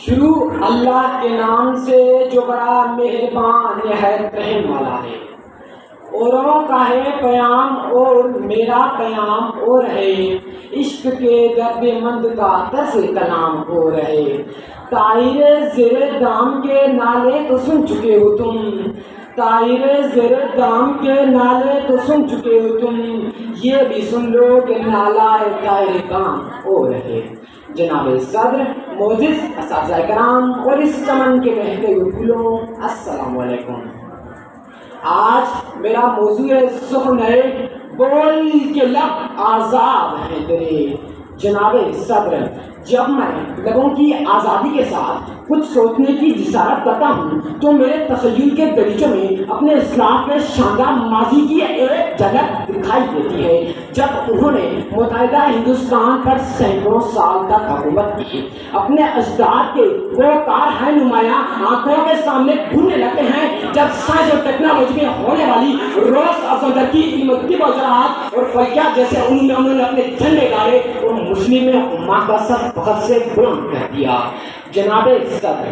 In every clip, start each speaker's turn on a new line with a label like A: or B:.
A: شروع اللہ کے نام سے جو بڑا مہربان نہایت رحم والا ہے۔ اوروں کا ہے پیام اور میرا قیام ہو رہے، عشق کے درد مند کا طرز کلام ہو رہے۔ طائر زیر دام کے نالے تو سن چکے ہو تم، طائر زیر دام کے نالے تو سن چکے ہو تم، یہ بھی سن لو کہ نالہ طائر کام ہو رہے۔ جناب صدر، معزز اساتذہ کرام اور اس چمن کے بہتے ہوئے پھولوں، السلام علیکم۔ آج میرا موضوع سخن ہے، بول کے لب آزاد ہیں تیرے۔ جناب صدر، جب میں لبوں کی آزادی کے ساتھ کچھ سوچنے کی جسارت کرتا ہوں تو میرے تخیل کے دریچوں میں اپنے اسلاف کے شاندار ماضی کی ایک جھلک دکھائی دیتی ہے، جب انہوں نے متحدہ ہندوستان پر سینکڑوں سال تک حکومت کی۔ اپنے اجداد کے وہ کار نمایاں آنکھوں کے سامنے گھومنے لگتے ہیں جب سائنس اور ٹیکنالوجی میں ہونے والی روز افزا کی قیمتی وجوہات اور فلکیات جیسے انہوں نے اپنے جھنڈے گاڑے اور مسلم امت کا سر فخر سے بلند کر دیا۔ جناب صدر،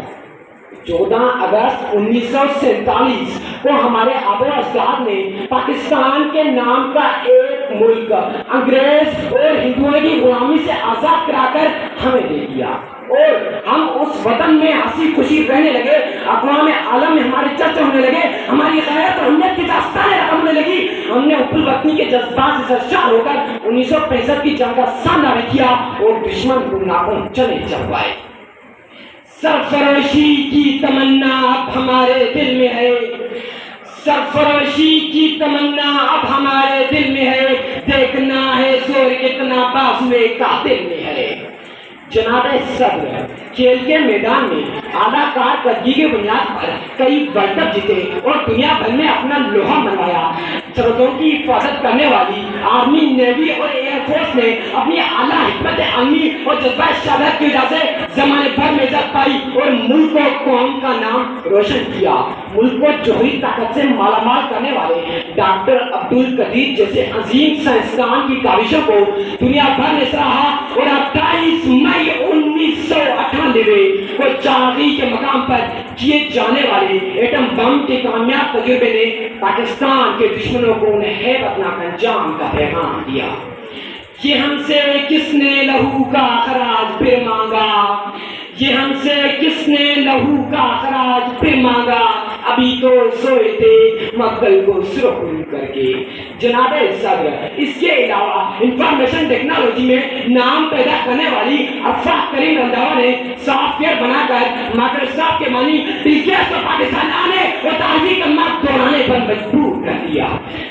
A: 14 اگست 1947 کو ہمارے آباء و اجداد نے پاکستان کے نام کا ایک ملک انگریز اور ہندوؤں کی غلامی سے آزاد کرا کر ہمیں دے دیا، اور ہم اس وطن میں ہنسی خوشی رہنے لگے۔ اقوام عالم میں ہمارے چرچے ہونے لگے، ہماری غیرت اور اہمیت کی داستانیں رقمنے لگی۔ ہم نے حب الوطنی کے جذبات سے سرشار ہو کر 1965 کی جنگ کا سامنا کیا اور دشمن کو ناکام چلے چلوائے۔ سرفروشی کی تمنا اب ہمارے دل میں ہے، سرفروشی کی تمنا اب ہمارے دل میں ہے، دیکھنا ہے زور کتنا بازوئے قاتل میں ہے۔ جناب صدر، کھیل کے میدان میں اعلیٰ کارکردگی کی بنیاد پر کئی ورلڈ کپ جیتے اور دنیا بھر میں اپنا لوہا منوایا۔ سرحدوں کی حفاظت کرنے والی آرمی، نیوی اور ایئر فورس نے اپنی اعلیٰ حکمت عملی اور جذبہ شہادت کی وجہ سے زمانے بھر میں عزت پائی اور ملک و قوم کا نام روشن کیا۔ ملک کو جوہری طاقت سے مالا مال کرنے والے ڈاکٹر عبدالقدیر جیسے عظیم سائنسدان کی کاوشوں کو دنیا بھر نے سراہا، اور 28 مئی 1998 کو چاغی کے مقام پر کیے جانے والے ایٹم بم کے کامیاب تجربے نے پاکستان کے دشمنوں کو انہیں ہیبت ناک انجام کا پیغام دیا۔ یہ ہم سے کس نے لہو کا خراج پھر مانگا، یہ ہم سے کس نے لہو کا خراج پھر مانگا، ابھی تو سوئے تھے مقتل کو سرخن کر کے۔ جناب صدر، اس کے علاوہ انفارمیشن ٹیکنالوجی میں نام پیدا کرنے والی افاق کریم رنداوا نے سافٹ ویئر بنا کر مائکروسافٹ کے معنی بل گیٹس کو پاکستان آنے اور تعلیمی کلمات دہرانے پر مجبور کر دیا۔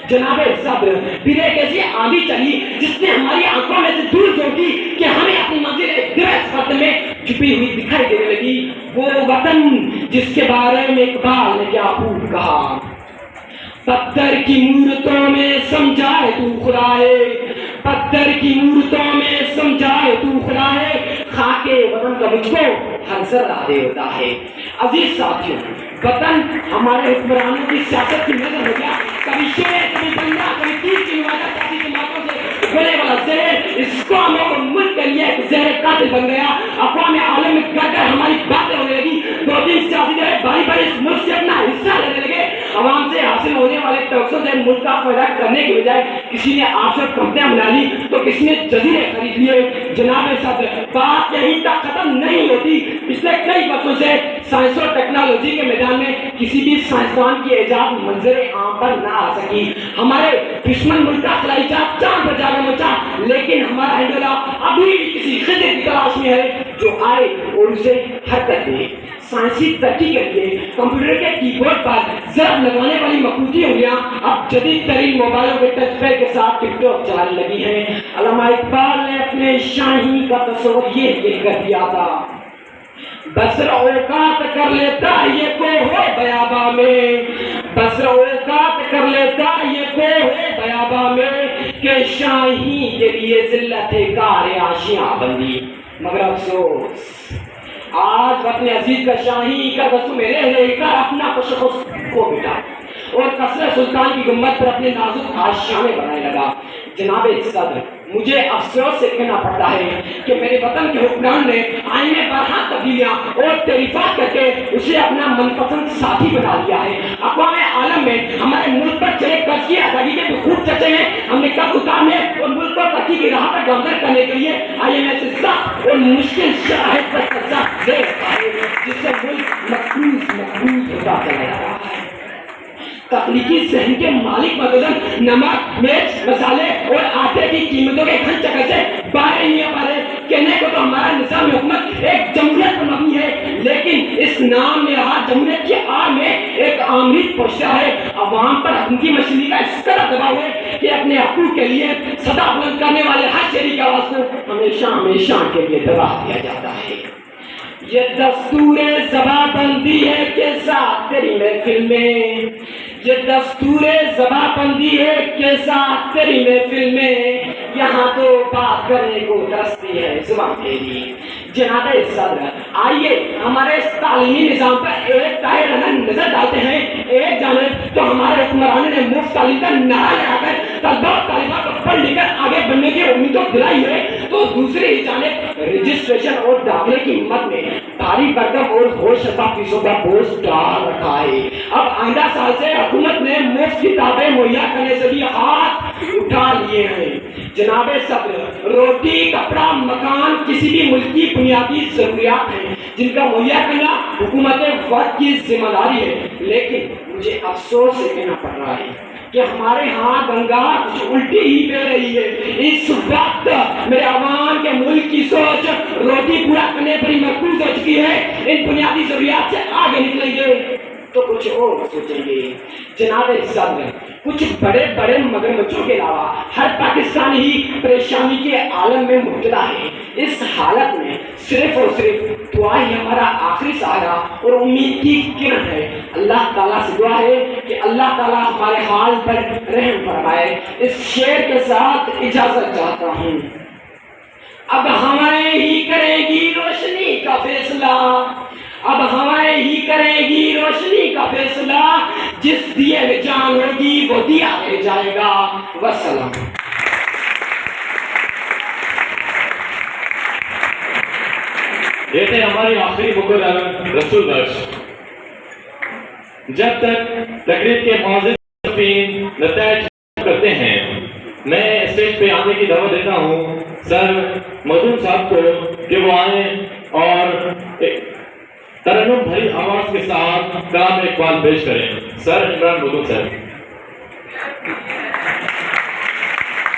A: جناب صدر، پھر ایک ایسی آندھی چلی جس نے ہماری آنکھوں میں سے دور جھونکی کہ ہمیں اپنی منزل ایک دریس وقت میں چھپی ہوئی دکھائی دینے لگی، وہ وطن جس کے بارے میں اقبال نے کیا خوب کہا، پتھر کی مورتوں میں سمجھائے تو خدا ہے، پتھر کی مورتوں میں سمجھائے تو خدا ہے، خاک وطن کا مجھ کو ہر ذرہ دے ہوتا ہے۔ عزیز ساتھیوں، وطن ہمارے حکمرانوں کی سیاست کی نظر ہو گیا، کبھی شیر، کبھی بندہ، کبھی تیر کی نوازہ سیاسی جماعتوں سے گلے والا زہر اس قوم اور ملک کے لیے ایک زہر قاتل بن گیا۔ اقوام عالم میں کر کر ہماری باتیں ہونے لگی، دو تین سیاسی جگہ باری باری اس ملک سے اپنا حصہ لینے لگے۔ عوام سے حاصل ہونے والے ٹیکسوں سے ملک کا فائدہ کرنے کی بجائے کسی نے آف شور کمپنیاں بنا لی تو کسی نے جزیرے خرید لیے۔ جناب صدر، بات یہیں تک ختم نہیں ہوتی۔ پچھلے کئی برسوں سے سائنس اور ٹیکنالوجی کے میدان میں کسی بھی سائنسدان کی ایجاد منظر عام پر نہ آ سکی۔ ہمارے دشمن ملک کا خلائی جہاز چاند پر جا کر مچا، لیکن ہمارا ہنڈولا ابھی بھی کسی خطے کی تلاش میں ہے جو آئے اور اسے حرکت دے۔ سائنسی ترقی کے لیے کمپیوٹر کے کی بورڈ پر ضرب لگانے والی مخروطی انگلیاں اب جدید ترین موبائلوں کے ٹچ پیڈ کے ساتھ ٹک ٹاک چلانے لگی ہیں۔ علامہ اقبال نے اپنے شاہی کا تصور یہ کر دیا تھا، بسر اوقات کر لیتا یہ کوہ بیابا میں، بسر اوقات کر لیتا یہ کوہ بیابا میں، کہ شاہی کے لیے ذلت کار آشیاں بندی۔ مگر افسوس آج وطن عزیز کا شاہی کا رسم رہ کر اپنا تشخص کھو بیٹھا۔ اور قصر سلطان کی گنبد پر اپنے نازک آشیانے بنانے لگا۔ جناب صدر، مجھے افسوس سے کہنا پڑتا ہے کہ میرے وطن کے حکمران نے آئین میں برہنہ تبدیلیاں اور تحریفات کر کے اسے اپنا من پسند ساتھی بنا لیا ہے۔ اقوام عالم میں ہمارے ملک پر چلے قرض کی ادائیگی کے خوب چرچے ہیں۔ ہم نے کب اتارنے اور ملک کو ترقی کی راہ پر گامزن کرنے کے لیے IMF سے سخت اور مشکل شرائط پر قرضہ دے رکھا ہے، جس سے ملک مقروض ہوتا چلا جا رہا ہے۔ تخلیقی ذہن کے مالک مددن نمک، مرچ، مسالے اور آٹے کی قیمتوں کے کھن چکر سے باہر نہیں آ پا رہے۔ کہنے کو تو ہمارا نظام حکومت ایک جمہوریت پر مبنی ہے، لیکن اس نام نہاد جمہوریت کی آڑ میں ایک آمریت پوشیدہ ہے۔ عوام پر حکومتی مشینری کا اس قدر دباؤ ہے کہ اپنے حقوق کے لیے صدا بلند کرنے والے ہر شہری کی آواز کو ہمیشہ کے لیے دبا دیا جاتا ہے۔ یہ دستور زباں بندی ہے کہ ساتھ تیری محفل میں، یہ دستور زباں بندی ہے کہ ساتھ تیری محفل میں، یہاں تو بات کرنے کو درستی ہے زبان تیری۔ جناب صدر، آئیے ہمارے اس تعلیمی نظام پر ایک طاہر نظر ڈالتے ہیں۔ ایک جانب تو ہمارے حکمرانوں نے مفت تعلیم کا نعرہ لگا کر طلبہ اور طالبات کو پڑھ لکھ کر آگے بڑھنے کی امید کو دلائی ہے، تو دوسری جانب رجسٹریشن اور داخلے کی مد میں بھاری بھرکم اور ہوش شفا فیسوں کا بوجھ ڈال رکھا ہے۔ اب آئندہ سال سے حکومت نے مفت کتابیں مہیا کرنے سے بھی ہاتھ اٹھا لیے ہیں۔ جناب صدر، روٹی، کپڑا، مکان کسی بھی ملک کی بنیادی ضروریات ہیں جن کا مہیا کرنا حکومت وقت کی ذمہ داری ہے، لیکن مجھے افسوس سے کہنا پڑ رہا ہے کہ ہمارے ہاں گنگا کچھ الٹی ہی بہ رہی ہے۔ اس وقت میرے عوام کے ملک کی سوچ روٹی پورا کرنے پر ہی مرکوز ہو چکی ہے۔ ان بنیادی ضروریات سے آگے نکلیں گے تو کچھ اور سوچیں گے۔ جناب صدر، کچھ بڑے بڑے مگرمچھوں کے علاوہ ہر پاکستانی ہی پریشانی کے عالم میں مبتلا ہے۔ اس حالت میں صرف اور صرف دعا ہی ہمارا آخری سہارا اور امید کی کرن ہے۔ اللہ تعالیٰ سے دعا ہے کہ اللہ تعالیٰ ہمارے حال پر رحم فرمائے۔ اس شعر کے ساتھ اجازت چاہتا ہوں۔ اب ہمیں ہی کرے گی روشنی کا فیصلہ، اب ہمیں ہی کرے گی روشنی کا فیصلہ، جس دیے میں جان ہوگی وہ دیا لے جائے گا۔ وسلام۔
B: یہ تھے ہماری آخری مقرر رسول بخش۔ جب تک تقریب کے معزز نتائج کرتے ہیں، میں اسٹیج پہ آنے کی دعوت دیتا ہوں سر مدون صاحب کو کہ وہ آئیں اور ترنم بھری آواز کے ساتھ کلام اقبال پیش کریں۔ سر عمران مدون صاحب۔